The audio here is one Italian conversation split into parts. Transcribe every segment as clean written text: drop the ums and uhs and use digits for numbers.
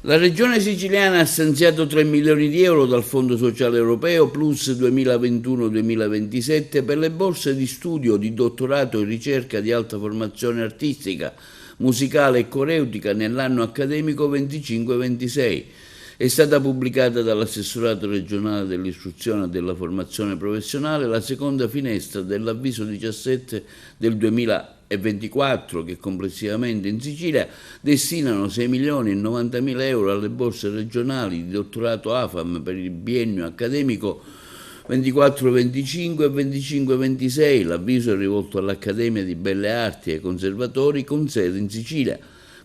La Regione siciliana ha stanziato 3 milioni di euro dal Fondo Sociale Europeo Plus 2021-2027 per le borse di studio di dottorato in ricerca di alta formazione artistica, musicale e coreutica nell'anno accademico 25-26. È stata pubblicata dall'assessorato regionale dell'istruzione e della formazione professionale la seconda finestra dell'avviso 17 del 2024 che complessivamente in Sicilia destinano 6 milioni e 90 mila euro alle borse regionali di dottorato AFAM per il biennio accademico 24-25 e 25-26. L'avviso è rivolto all'Accademia di Belle Arti e ai conservatori con sede in Sicilia.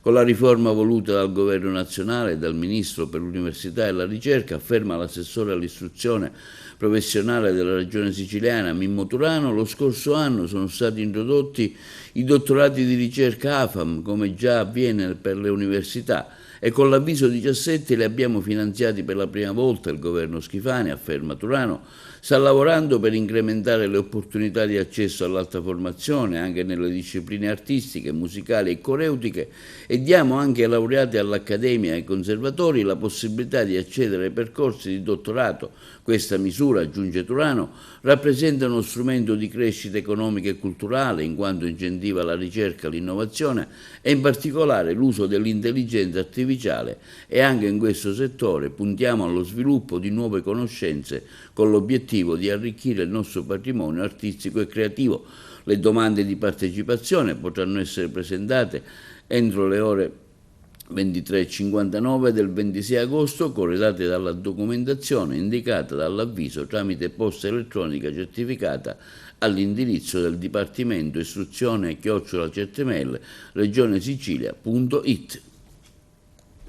Con la riforma voluta dal Governo nazionale e dal Ministro per l'Università e la Ricerca, afferma l'assessore all'istruzione professionale della Regione siciliana Mimmo Turano, lo scorso anno sono stati introdotti i dottorati di ricerca AFAM, come già avviene per le università, e con l'avviso 17 li abbiamo finanziati per la prima volta il governo Schifani, afferma Turano. Sta lavorando per incrementare le opportunità di accesso all'alta formazione anche nelle discipline artistiche, musicali e coreutiche e diamo anche ai laureati all'Accademia e ai conservatori la possibilità di accedere ai percorsi di dottorato. Questa misura, aggiunge Turano, rappresenta uno strumento di crescita economica e culturale in quanto incentiva la ricerca, l'innovazione e in particolare l'uso dell'intelligenza artificiale e anche in questo settore puntiamo allo sviluppo di nuove conoscenze con l'obiettivo di arricchire il nostro patrimonio artistico e creativo. Le domande di partecipazione potranno essere presentate entro le ore 23:59 del 26 agosto, corredate dalla documentazione indicata dall'avviso tramite posta elettronica certificata all'indirizzo del Dipartimento Istruzione @certemail regionesicilia.it.